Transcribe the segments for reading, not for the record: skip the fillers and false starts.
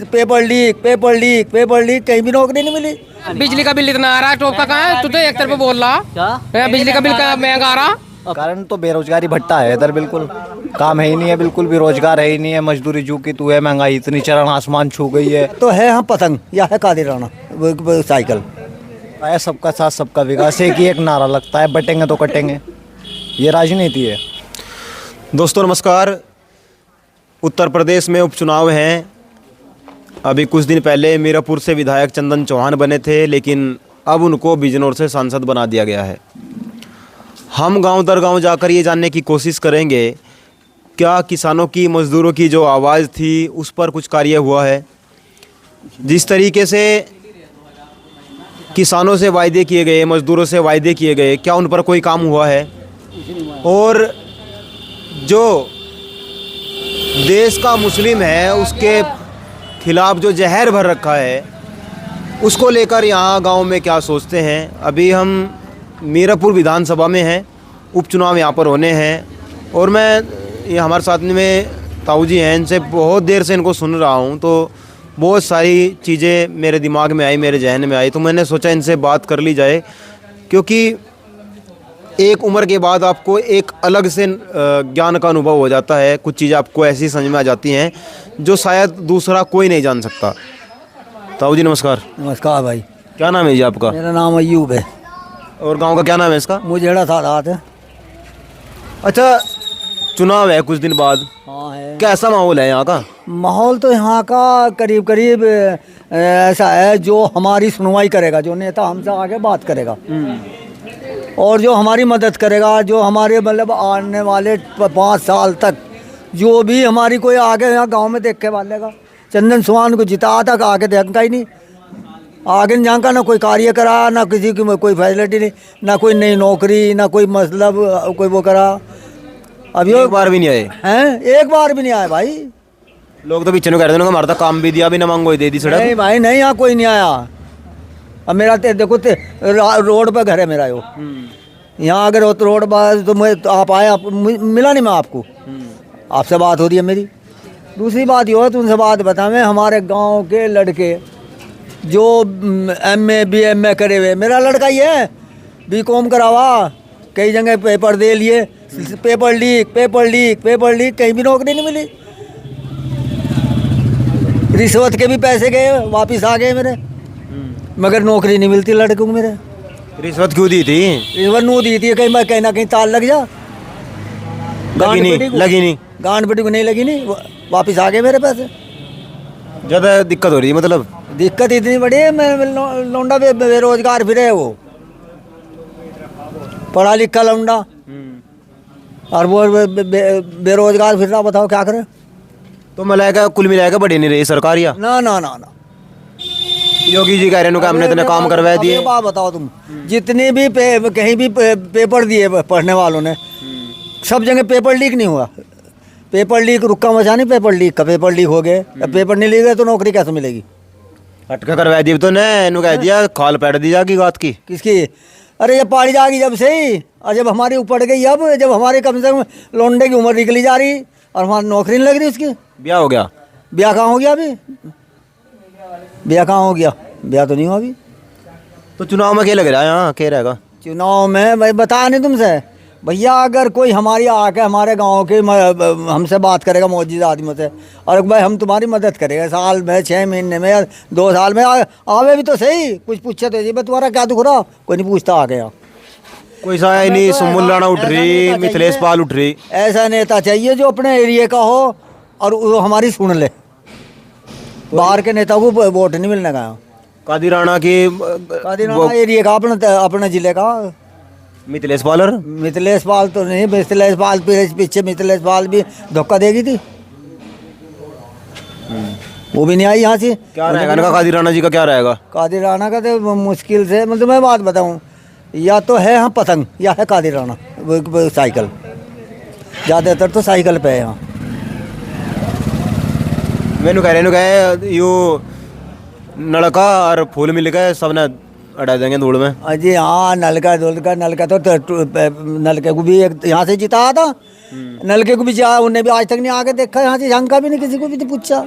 Paper leak paper leak paper leak, कहीं भी नौकरी नहीं मिली। बिजली का बिल इतना आ रहा है, टॉप का कहाँ है? तू तो एक तरफ बोल रहा क्या? बिजली का बिल का महंगा आ रहा। कारण तो बेरोजगारी भट्टा है इधर, बिल्कुल काम है ही नहीं है, बिल्कुल भी रोजगार है ही नहीं है, मजदूरी जू की तू है, महंगाई इतनी चरण आसमान छू गई है। तो है हम पतंग या है कादिराना साइकिल। है सबका साथ सबका विकास, एक ही एक नारा लगता है, बटेंगे तो कटेंगे, ये राजनीति है। दोस्तों नमस्कार। उत्तर प्रदेश में उपचुनाव हैं। अभी कुछ दिन पहले मीरापुर से विधायक चंदन चौहान बने थे, लेकिन अब उनको बिजनौर से सांसद बना दिया गया है। हम गांव दर गांव जाकर ये जानने की कोशिश करेंगे क्या किसानों की, मज़दूरों की जो आवाज़ थी उस पर कुछ कार्य हुआ है। जिस तरीके से किसानों से वायदे किए गए, मज़दूरों से वायदे किए गए, क्या उन पर कोई काम हुआ है। और जो देश का मुस्लिम है उसके खिलाफ जो जहर भर रखा है उसको लेकर यहाँ गांव में क्या सोचते हैं। अभी हम मीरापुर विधानसभा में हैं, उपचुनाव यहाँ पर होने हैं और मैं ये हमारे साथ में ताऊ जी हैं, इनसे बहुत देर से इनको सुन रहा हूँ, तो बहुत सारी चीज़ें मेरे दिमाग में आई, मेरे जहन में आई, तो मैंने सोचा इनसे बात कर ली जाए। क्योंकि एक उम्र के बाद आपको एक अलग से ज्ञान का अनुभव हो जाता है, कुछ चीज़ें आपको ऐसी समझ में आ जाती हैं जो शायद दूसरा कोई नहीं जान सकता। ताऊ जी नमस्कार। नमस्कार भाई। क्या नाम है जी आपका? मेरा नाम अयूब है। और गांव का क्या नाम है इसका? मुझेड़ा सादात है। अच्छा, चुनाव है कुछ दिन बाद, हाँ है। कैसा माहौल है यहाँ का? माहौल तो यहाँ का करीब करीब ऐसा है, जो हमारी सुनवाई करेगा, जो नेता हमसे आगे बात करेगा और जो हमारी मदद करेगा, जो हमारे मतलब आने वाले 5 साल तक जो भी हमारी कोई आगे यहाँ गांव में देख के वालेगा। चंदन चौहान को जिता तक आगे देखा ही नहीं, आगे नहीं का, ना कोई कार्य करा, ना किसी की कोई फैसिलिटी नहीं, ना कोई नई नौकरी, ना कोई मतलब कोई वो करा। अभी एक बार भी नहीं आए हैं? एक बार भी नहीं आए भाई। लोग तो पीछे कह रहे थे हमारा तो काम भी दिया, भी ना मांगो दे दी सड़क। नहीं भाई नहीं, यहाँ कोई नहीं आया। अब मेरा देखो रोड पे घर है मेरा, यो यहाँ अगर हो तो रोड पर तो मैं तो आप आए, आप मिला नहीं मैं आपको, आपसे बात हो रही है मेरी। दूसरी बात ये हो, तुमसे बात बतावें, हमारे गांव के लड़के जो MA BA करे हुए, मेरा लड़का ही है, BCom करा हुआ, कई जगह पेपर दे लिए, paper leak paper leak paper leak, कहीं भी नौकरी नहीं मिली। रिश्वत के भी पैसे गए, वापिस आ गए मेरे, मगर नौकरी नहीं मिलती लड़के को मेरे। रिश्वत क्यों दी थी? रिश्वत नू दी थी, कहीं ना कहीं ताल लग जा, लगी नहीं गांड पट्टी को नहीं लगी, नहीं वापिस आ गए मेरे पैसे। ज़्यादा दिक्कत हो रही है? मतलब दिक्कत इतनी बड़ी है, मैं लौंडा बेरोजगार फिरे है, वो पढ़ा लिखा लौंडा और वो बेरोजगार फिर रहा। बताओ क्या करे। तो मिलाएगा, कुल मिलाएगा बड़ी नहीं रही सरकार या? ना ना ना ना, योगी जी कह रहे हैं हमने इतने काम करवा दिए। अब बात बताओ, तुम जितनी भी कहीं भी पेपर दिए पढ़ने वालों ने, सब जगह पेपर लीक नहीं हुआ। पेपर लीक रुक्का मचा नहीं, पेपर लीक का पेपर लीक हो गए। पेपर नहीं लीक है तो नौकरी कैसे मिलेगी? अटका करवा दी तो ने कह दिया खाल पैट दी जाएगी बात की। किसकी? अरे जब पाड़ी जाएगी जब से ही, और जब हमारी ऊपर गई, अब जब हमारे कम से कम लौंडे की उम्र निकली जा रही और हमारी नौकरी नहीं लग रही उसकी। ब्याह हो गया? ब्याह कहाँ हो गया अभी? ब्याह कहाँ हो गया? ब्याह तो नहीं हुआ अभी। तो चुनाव में क्या लग रहा है यहाँ, क्या रहेगा चुनाव में? भाई बताया नहीं तुमसे भैया, अगर कोई हमारी आके हमारे गांव के हमसे बात करेगा मौजूदा आदमियों से, और भाई हम तुम्हारी मदद करेंगे, साल में 6 महीने में या 2 साल में आवे भी तो सही, कुछ पूछे तो जी भाई तुम्हारा क्या दुख रहा, कोई नहीं पूछता आ गया। कोई सा नहीं, सुमुल राणा उठ रही, मिथिलेश पाल उठ रही। ऐसा नेता चाहिए जो अपने एरिया का हो और वो हमारी सुन ले। बाहर के नेता को वोट नहीं मिलने का। कादिराना की एरिया का, अपने जिले का मिथिलेश पाल। और मिथिलेश पाल तो नहीं, मिथिलेश पाल पीछे मिथिलेश पाल भी धोखा देगी थी, वो भी नहीं आई यहाँ से। क्या रहेगा इनका कादिराना जी का? क्या रहेगा कादिराना का? तो मुश्किल से, मतलब मैं बात बताऊँ, या तो है हम पतंग या है कादिराना साइकिल, ज़्यादातर तो साइकिल पे है यहाँ। मैंने कह रहे यू नलका और फूल मिल गए, सब ने अड़ा देंगे धूल में। अजी हाँ, नलका तो नलके को भी यहाँ से जिताया था, नलके को भी जा, उन्हें भी आज तक नहीं आके देखा यहाँ से, झंका भी नहीं, किसी को भी नहीं पूछा।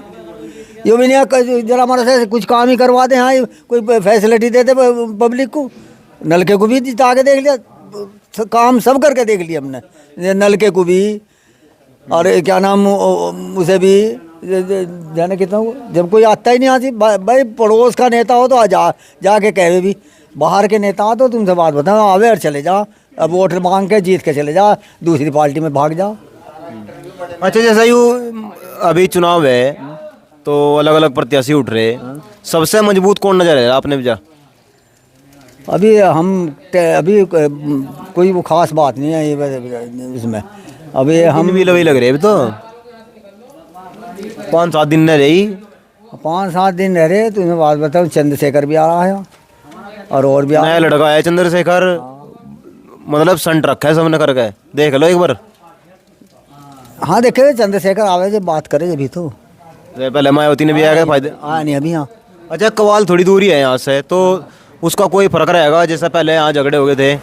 ये भी नहीं है जरा हमारे से कुछ काम ही करवा दे, हाँ कोई फैसिलिटी दे दे पब्लिक को। नलके को भी जिता के देख लिया, काम सब करके देख लिया हमने, ये नलके को भी और क्या नाम उसे भी जाने कितना हो। जब कोई आता ही नहीं यहाँ से, भाई पड़ोस का नेता हो तो जाके कहे भी, बाहर के नेता हो तो तुमसे बात बताओ, आवे और चले जा, अब वोट मांग के जीत के चले जा, दूसरी पार्टी में भाग जा। अच्छा, जैसा यूँ अभी चुनाव है तो अलग अलग प्रत्याशी उठ रहे, सबसे मजबूत कौन नजर है आपने भी? अभी कोई वो खास बात नहीं है ये इसमें। अभी हम भी लग रहे, अभी तो 5-7 दिन न रही। 5-7 दिन रह रहे, तुम्हें बात बताऊँ, चंद्रशेखर भी आ रहा है और भी नया लड़का है चंद्रशेखर, मतलब संट रखा है सबने करके, देख लो एक बार। हाँ देखे चंद्रशेखर आवे जब बात करे जब भी तो पहले मायावती ने भी आया फायदे। हाँ नहीं अभी हाँ। अच्छा, कवाल थोड़ी दूरी है यहाँ से, तो उसका कोई फर्क रहेगा? जैसा पहले यहाँ झगड़े हो गए थे।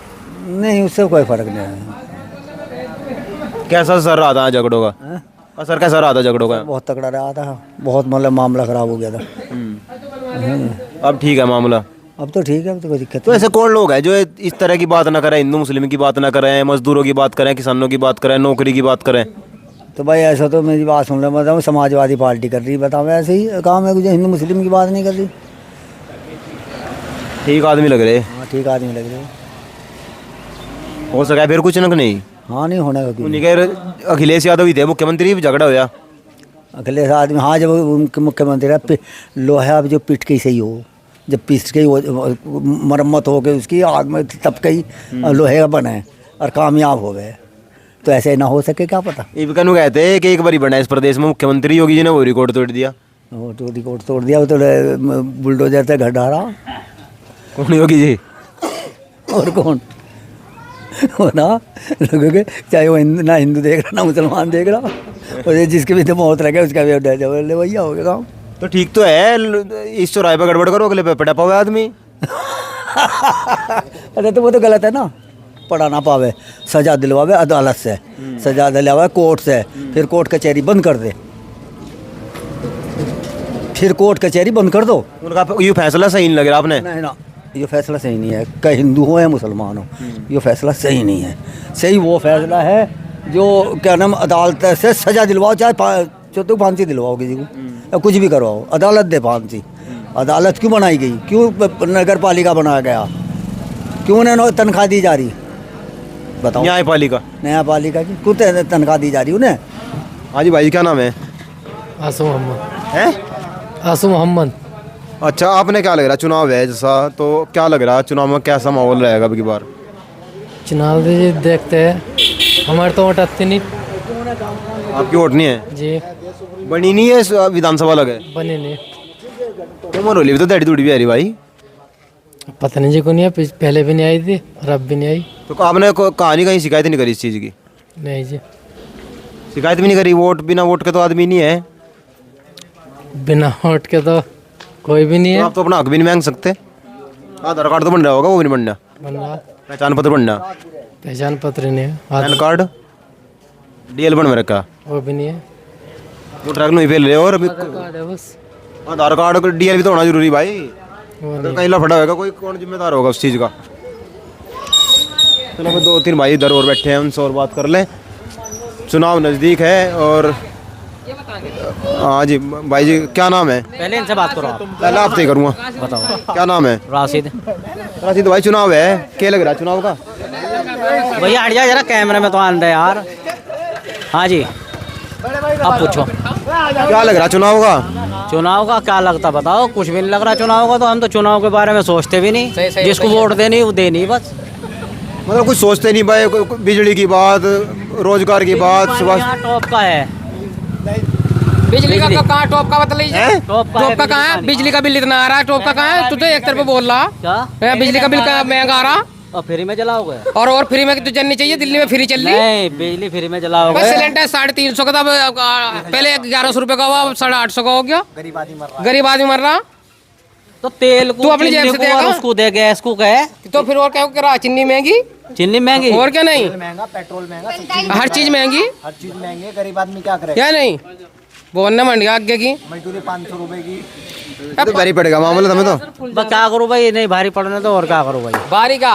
नहीं उससे कोई फर्क नहीं है। कैसा असर रहा था झगड़ों का? असर कैसा रहा था झगड़ों का? बहुत तगड़ा रहा था, बहुत मतलब मामला खराब हो गया था। अब ठीक है मामला? अब तो ठीक है, अब तो कोई दिक्कत तो ऐसे कौन लोग हैं जो इस तरह की बात ना करें, हिंदू मुस्लिम की बात ना करें, मजदूरों की बात करें, किसानों की बात करें, नौकरी की बात करें? तो भाई ऐसा तो मेरी बात सुन ले, बताऊँ समाजवादी पार्टी कर रही, बताओ ऐसे ही काम है, जो हिंदू मुस्लिम की बात नहीं कर रही। ठीक आदमी लग रहे? हाँ ठीक आदमी लग रहे। हो सका फिर कुछ ना नहीं? हाँ नहीं होने का उन्हीं के अखिलेश यादव ही थे मुख्यमंत्री, झगड़ा होया अखिलेश आदमी। हाँ जब उनके मुख्यमंत्री है, लोहा जो पिट के सही हो, जब पीस के मरम्मत हो गई उसकी आग में तब कई लोहे का बने और कामयाब हो गए, तो ऐसे ना हो सके क्या पता। ये कहते हैं कि एक बार ही बना इस प्रदेश में मुख्यमंत्री, योगी जी ने वो रिकॉर्ड तोड़ दिया। वो तो रिकॉर्ड तोड़ दिया, वो तो बुलडोजर से घर डाला। कौन योगी जी? और कौन हो ना, लोगों के चाहे वो ना हिंदू देख रहा ना मुसलमान देख रहा, और ये जिसके भी तो मौत लगे उसका भी भैया हो गया काम। तो ठीक तो है, इस चौराहे पर गड़बड़ करो, अगले पे पड़ा पावे आदमी। अरे तो वो तो गलत है ना, पढ़ा ना पावे, सजा दिलवावे अदालत से, सजा दिलवावे कोर्ट से, फिर कोर्ट कचहरी बंद कर दे, फिर कोर्ट कचहरी बंद कर दो। उनका ये फैसला सही नहीं लग रहा आपने? नहीं ना, ये फैसला सही नहीं है, कहीं हिंदू हो या मुसलमान हो, ये फैसला सही नहीं है। सही वो फैसला है जो क्या नाम अदालत से सजा दिलवाओ, चाहे चौथी फांसी दिलवाओ किसी को या कुछ भी करवाओ, अदालत दे फांसी। अदालत क्यों बनाई गई, क्यों नगर पालिका बनाया गया, क्यों उन्हें तनख्वाह दी जा रही, बताओ? न्यायपालिका, न्यायपालिका की क्यों तनख्वाह दी जा रही उन्हें? हाँ जी भाई, क्या नाम है? आसू मोहम्मद। हैं? आसू मोहम्मद। अच्छा, आपने क्या लग रहा, चुनाव है जैसा, तो क्या लग रहा चुनाव में कैसा माहौल रहेगा अब की बार? चुनाव जी देखते हैं, हमारे तो वोट आती नहीं। आपकी वोट नहीं है जी? बनी नहीं है विधानसभा लगे? बने नहीं। उम्र होली भी तो दाढ़ी दूढ़ी भी आ रही भाई। पता नहीं जी को नहीं है, पहले भी नहीं आई थी और अब भी नहीं आई। तो आपने कहानी कहीं शिकायत नहीं करी इस चीज़ की? नहीं जी, शिकायत भी नहीं करी। वोट बिना वोट के तो आदमी नहीं है, बिना वोट के तो कोई भी नहीं तो है। आप तो अपना हक भी नहीं मांग सकते। आधार कार्ड तो बन रहा होगा, वो भी नहीं बनना। बन रहा, पहचान पत्र बनना, पहचान पत्र नहीं है। पैन कार्ड डीएल बन में रखा, वो भी नहीं है। वो ट्रैक नहीं फैल रहे। और अभी कार्ड है बस, आधार कार्ड डीएल भी तो होना जरूरी भाई। वो अगर नहीं। कहीं लफड़ा होगा कोई कौन जिम्मेदार होगा उस चीज़ का? चलो फिर 2-3 भाई इधर और बैठे हैं, उनसे और बात कर लें। चुनाव नज़दीक है और हाँ जी भाई जी, क्या नाम है? पहले इनसे बात करो आप। पहले आपसे ही करूँगा, बताओ। क्या नाम है? राशिद। राशिद भाई, चुनाव है, क्या लग रहा है चुनाव का? भैया हट जा जरा, कैमरे में तो आन रहे यार। हाँ जी, अब पूछो क्या लग रहा है चुनाव का? चुनाव का क्या लगता बताओ? कुछ भी नहीं लग रहा चुनाव का, तो हम तो चुनाव के बारे में सोचते भी नहीं। जिसको वोट देनी वो देनी बस। मतलब कुछ सोचते नहीं भाई, बिजली की बात, रोजगार की बात, सुबह यहाँ टॉप का है। बिजली का कहाँ टॉप का मतलब हैं? टॉप टॉप का कहाँ है? बिजली का बिल इतना आ रहा है, टॉप का कहाँ है? तू तो एक तरफ बोल रहा क्या? बिजली का बिल का महंगा आ रहा, और फ्री में जलाओगे? और फ्री में तो चलनी चाहिए, दिल्ली में फ्री चल रही। नहीं, बिजली फ्री में जलाओगे। बस सिलेंडर 350 का था, पहले 1100 रुपए का हुआ, 850 का हो गया। गरीब आदमी मर रहा। तो तेल को तू अपनी जेब से चीनी को और देगा? उसको दे, गैस को कहे तो फिर और क्या करा, चीनी महंगी, चीनी महंगी, और क्या नहीं, महंगा, पेट्रोल महंगा, हर चीज महंगी, हर चीज महंगी है, गरीब आदमी क्या करे? क्या नहीं? बोलने मंड गया आगे की मजदूरी 500 रुपए की तो भारी पड़ेगा मामला तुम्हें तो। बस क्या करूँ भाई, नहीं भारी पड़ने तो और क्या करूँ भाई। बारी का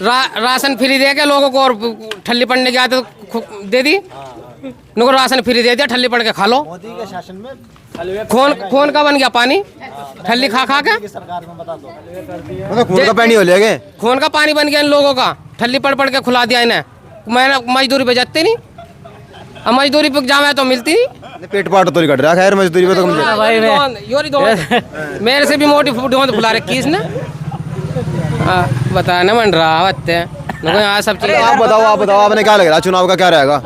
राशन फ्री दे के लोगों को, और ठल्ली पड़ने की आदत दे दी, उनको राशन फ्री दे दिया, ठल्ली पड़ के खा लो। मोदी के शासन में खून का बन गया पानी, ठल्ली खा खा के सरकार में बता दो। मतलब खून का पानी हो लेगे। खून का पानी बन गया इन लोगों का, ठल्ली पड़ पड़ के खुला दिया इन्हें। मैंने मजदूरी पे जाते नहीं, अब मजदूरी पे जावे तो मिलती नहीं। पेट पाट तो नहीं कट रहा, खैर मजदूरी पे तो कम हाँ भाई, मेरे से भी मोटी फूट फुला रखी इसने। बता ना मन रहा होते यहाँ सब चीज। आप बताओ आपने क्या लग रहा है चुनाव का क्या रहेगा?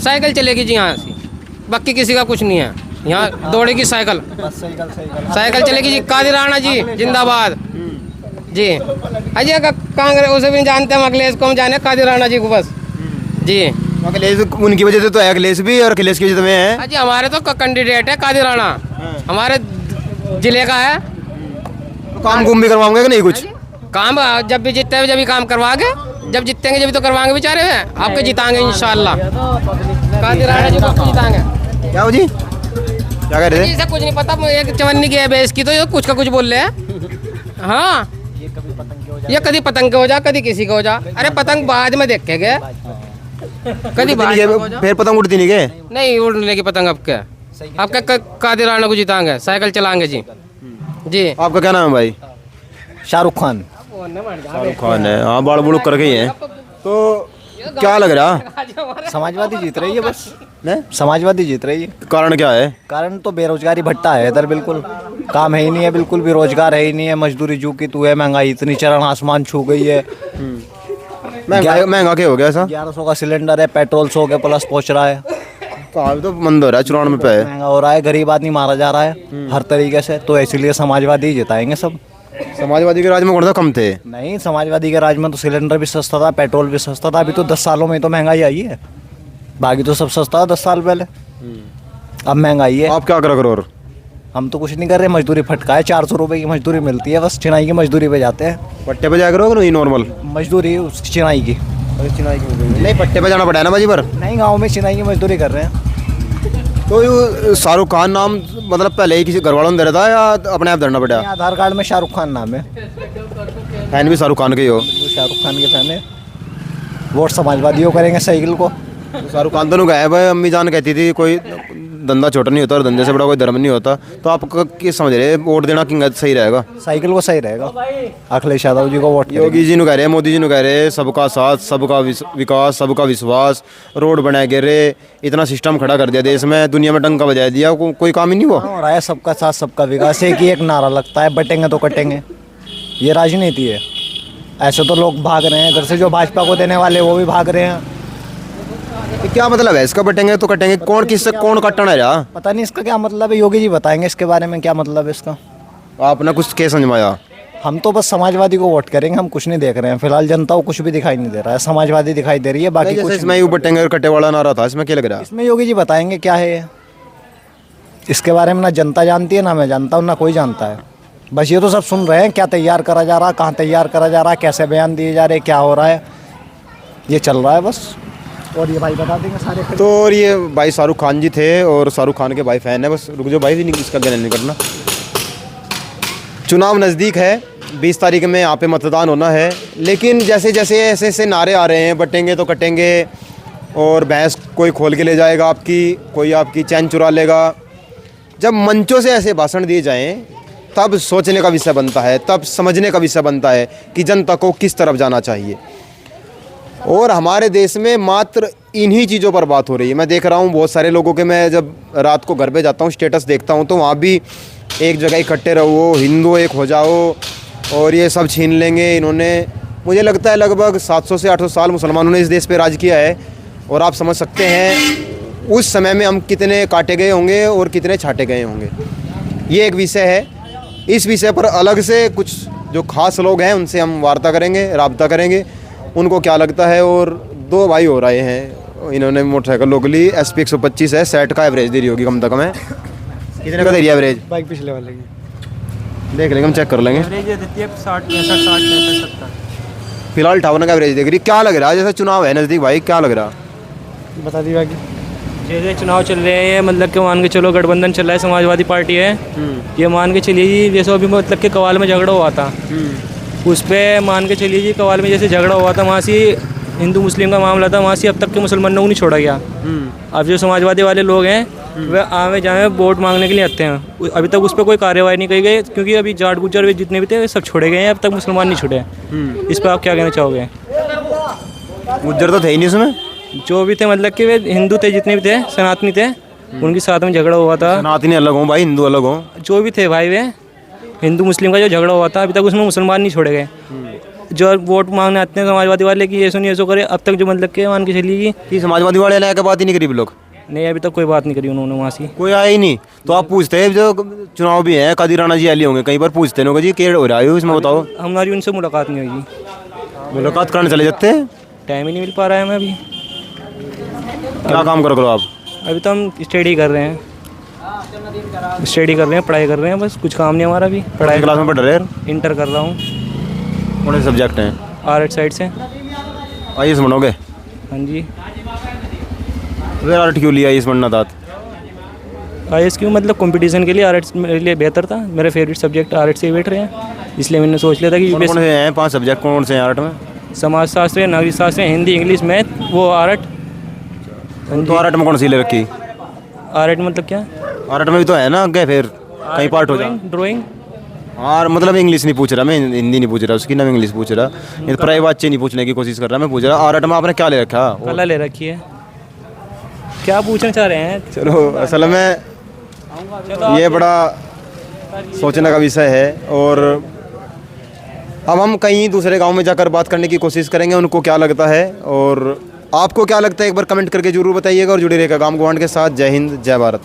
साइकिल चलेगी जी यहाँ से, बाकी किसी का कुछ नहीं है। यहाँ दौड़ेगी साइकिल, साइकिल चलेगी जी। कादिर राणा जी जिंदाबाद जी। अजय कांग्रेस उसे भी नहीं जानते हम, अखिलेश को हम जाने, कादिर राणा जी को बस जी। अखिलेश उनकी वजह से तो है, अखिलेश भी, और अखिलेश की वजह से मैं है। अजय हमारे तो कैंडिडेट है कादिर राणा, हमारे जिले का है। तो काम कुम भी करवाऊंगे कि नहीं कुछ? काम जब भी जीतते हैं जब भी काम करवाएंगे, जब जीतेंगे जब भी तो करवाएंगे बेचारे हैं। आपके जिताएंगे इंशाल्लाह, कादिर राणा जी को जिताएंगे। क्या हो जी, क्या कह रहे थे? इसे कुछ नहीं पता, एक चवन्नी की है बेस की, तो ये कुछ का कुछ बोल रहे हैं। हाँ ये कभी पतंग के हो जा, कभी किसी का हो जा। अरे पतंग बाद में देखे गए, कभी बाद में हो जा। फिर पतंग उड़ती नहीं गए? नहीं उड़ने की पतंग आपके कादिर राणा को जिताएंगे, साइकिल चलाएंगे जी जी। आपका क्या नाम है भाई? शाहरुख खान। शाहरुख खान है, हाँ बाल बुड़ करके ही है। तो क्या लग रहा? समाजवादी जीत रही है बस, ने? समाजवादी जीत रही है। कारण क्या है? कारण तो बेरोजगारी भट्टा है इधर, बिल्कुल काम है ही नहीं है, बिल्कुल भी रोजगार है ही नहीं है। मजदूरी जू की तू है, महंगाई इतनी चरण आसमान छू गई है। महंगा क्या हो गया ऐसा? 1100 का सिलेंडर है, पेट्रोल 100 के प्लस पहुंच रहा है। कहाँ तो मंद हो रहा है, 94 पे है। महंगा हो रहा है, गरीब आदमी मारा जा रहा है हर तरीके से, तो इसीलिए समाजवादी ही जिताएंगे सब। समाजवादी के राज में कौन सा कम थे? नहीं, समाजवादी के राज में तो सिलेंडर भी सस्ता था, पेट्रोल भी सस्ता था। अभी तो 10 सालों में तो महंगाई आई है, बाकी तो सब सस्ता था 10 साल पहले, अब महंगाई है। आप क्या करो? और हम तो कुछ नहीं कर रहे, मजदूरी फटका है, 400 रुपये की मजदूरी मिलती है, बस चिनाई की मजदूरी पे जाते हैं। पट्टे पे जाया करो नहीं नॉर्मल मजदूरी उसकी चिनाई की। नहीं, पट्टे पे जाना पड़ा है ना बाजी पर। नहीं, गाँव में चिनाई की मजदूरी कर रहे हैं। तो ये शाहरुख खान नाम मतलब पहले ही किसी घर वालों ने दे रहा था या अपने आप धरना पड़ा? आधार कार्ड में शाहरुख खान नाम है। फैन भी शाहरुख खान के ही हो? वो शाहरुख खान के फैन है, वोट समाजवादियों करेंगे साइकिल को। तो शाहरुख खान तो गए भाई, अम्मी जान कहती थी कोई धंधा छोटा नहीं होता और धंधे से बड़ा कोई धर्म नहीं होता। तो आप किस समझ रहे, वोट देना किंग सही रहेगा? साइकिल को सही रहेगा, अखिलेश यादव जी को वोट। योगी जी ने कह रहे, मोदी जी ने कह रहे सबका साथ, सबका विकास, सबका विश्वास, रोड बनाए गे रे, इतना सिस्टम खड़ा कर दिया देश में, दुनिया में डंका बजा दिया, कोई काम ही नहीं हुआ। हो रहा है सबका साथ सबका विकास, एक ही एक नारा लगता है, बटेंगे तो कटेंगे। ये राजनीति है। ऐसे तो लोग भाग रहे हैं इधर से, जो भाजपा को देने वाले वो भी भाग रहे हैं। तो क्या मतलब है इसका, बटेंगे तो कटेंगे? कौन किससे कौन कटना है रहा? पता नहीं इसका क्या मतलब है, योगी जी बताएंगे इसके बारे में क्या मतलब है इसका। आपने कुछ क्या समझाया? हम तो बस समाजवादी को वोट करेंगे, हम कुछ नहीं देख रहे हैं फिलहाल। जनता को कुछ भी दिखाई नहीं दे रहा है, समाजवादी दिखाई दे रही है, बाकी कुछ इसमें यू बटेंगे और कटे वाला नारा था, इसमें क्या लग रहा है? इसमें योगी जी बताएंगे क्या है ये। इसके बारे में ना जनता जानती है, ना मैं जानता हूँ, ना कोई जानता है। बस ये तो सब सुन रहे हैं, क्या तैयार करा जा रहा है, कहाँ तैयार करा जा रहा है, कैसे बयान दिए जा रहे हैं, क्या हो रहा है, ये चल रहा है बस। और ये भाई बता देंगे सारे। तो और ये भाई शाहरुख खान जी थे और शाहरुख खान के भाई फैन है, बस रुक जाओ भाई, इसका ज्ञान नहीं करना। चुनाव नज़दीक है, 20 तारीख में यहाँ पे मतदान होना है, लेकिन जैसे जैसे ऐसे ऐसे नारे आ रहे हैं, बटेंगे तो कटेंगे, और भैंस कोई खोल के ले जाएगा आपकी, कोई आपकी चैन चुरा लेगा। जब मंचों से ऐसे भाषण दिए जाएं, तब सोचने का विषय बनता है, तब समझने का विषय बनता है कि जनता को किस तरफ जाना चाहिए। और हमारे देश में मात्र इन्हीं चीज़ों पर बात हो रही है। मैं देख रहा हूँ बहुत सारे लोगों के, मैं जब रात को घर पे जाता हूँ स्टेटस देखता हूँ, तो वहाँ भी एक जगह इकट्ठे रहो, हिंदू एक हो जाओ, और ये सब छीन लेंगे इन्होंने। मुझे लगता है लगभग 700 से 800 साल मुसलमानों ने इस देश पे राज किया है, और आप समझ सकते हैं उस समय में हम कितने काटे गए होंगे और कितने छाटे गए होंगे। ये एक विषय है, इस विषय पर अलग से कुछ जो खास लोग हैं उनसे हम वार्ता करेंगे, राब्ता करेंगे, उनको क्या लगता है। और 2 भाई हो रहे हैं, इन्होंने मोटरसाइकिल लोकली SP 125 है, सेट का एवरेज दे रही होगी कम से कम है। कितने का दे रही है एवरेज? बाइक पिछले वाले की देख लेंगे, हम चेक कर लेंगे। एवरेज ये देती है 60 65 60 70। फिलहाल 58 का एवरेज देख रही। क्या लग रहा है, जैसे चुनाव है नज़दीक भाई, क्या लग रहा? बता दी बाकी जैसे चुनाव चल रहे हैं, मतलब कि मान के चलो गठबंधन चल रहा है, समाजवादी पार्टी है, ये मान के चलिए जी, जैसे अभी मतलब कि कवाल में झगड़ा हुआ था, उस पर मान के चलिए जी, कवाल में जैसे झगड़ा हुआ था, वहाँ से हिंदू मुस्लिम का मामला था, वहाँ से अब तक के मुसलमानों को नहीं छोड़ा गया। अब जो समाजवादी वाले लोग हैं वह आवे जाए वोट मांगने के लिए आते हैं, अभी तक उस पर कोई कार्रवाई नहीं की गई, क्योंकि अभी जाट गुजर जितने भी थे वे सब छोड़े गए हैं, अब तक मुसलमान नहीं छुड़े। इस पर आप क्या कहना चाहोगे? गुज्जर तो थे ही नहीं उसमें। जो भी थे मतलब कि वे हिंदू थे, जितने भी थे सनातनी थे, उनके साथ में झगड़ा हुआ था। सनातनी अलग हो भाई, हिंदू अलग हो। जो भी थे भाई, वे हिंदू मुस्लिम का जो झगड़ा हुआ था, अभी तक उसमें मुसलमान नहीं छोड़े गए। जो वोट मांगने आते हैं समाजवादी वाले की ऐसा नहीं ऐसा करे, अब तक जो मतलब कि मान के चलिए कि समाजवादी वाले लाया के बात ही नहीं करी लोग। नहीं, अभी तक कोई बात नहीं करी उन्होंने वहाँ से। कोई आया ही नहीं। तो आप पूछते हैं, जो चुनाव भी है, कादिर राणा जी आली होंगे, कहीं पर पूछते हैं जी क्या हो रहा है इसमें, बताओ। हमारी उनसे मुलाकात नहीं होगी। मुलाकात करने चले जाते हैं, टाइम ही नहीं मिल पा रहा है हमें। अभी क्या काम करो आप? अभी तो हम स्टडी कर रहे हैं, पढ़ाई कर रहे हैं, बस कुछ काम नहीं हमारा। अभी पढ़ाई क्लास में पढ़ रहे हैं? इंटर कर रहा हूँ। कौन से सब्जेक्ट हैं? आर्ट साइड से। आईएएस बनोगे? हाँ जी। फिर आर्ट क्यों लिया, आईएएस बनना था? आईएएस क्यों, मतलब कंपटीशन के लिए आर्ट मेरे लिए बेहतर था। मेरे फेवरेट सब्जेक्ट आर्ट से ही बैठ रहे हैं, इसलिए मैंने सोच लिया था कि कौन से हैं 5 सब्जेक्ट, कौन से हैं आर्ट में? समाजशास्त्र, नागरिक शास्त्र, हिंदी, इंग्लिश, मैथ, वो आर्ट। तो आर्ट में कौन सी ले रखी? आर्ट मतलब क्या? आर्ट में भी तो है ना आगे, फिर कहीं पार्ट हो जाए। ड्राइंग। और मतलब इंग्लिश नहीं पूछ रहा मैं, हिंदी नहीं पूछ रहा उसकी, ना इंग्लिश पूछ रहा, ये प्राइवेट से नहीं पूछने की कोशिश कर रहा मैं, पूछ रहा आर्ट में आपने क्या ले रखा? कला ले रखी है। क्या पूछना चाह रहे हैं? चलो, असल में ये बड़ा सोचने का विषय है, और अब हम कहीं दूसरे गांव में जाकर बात करने की कोशिश करेंगे, उनको क्या लगता है और आपको क्या लगता है, एक बार कमेंट करके जरूर बताइएगा, और जुड़े रहिएगा गांव गवांड के साथ। जय हिंद, जय भारत।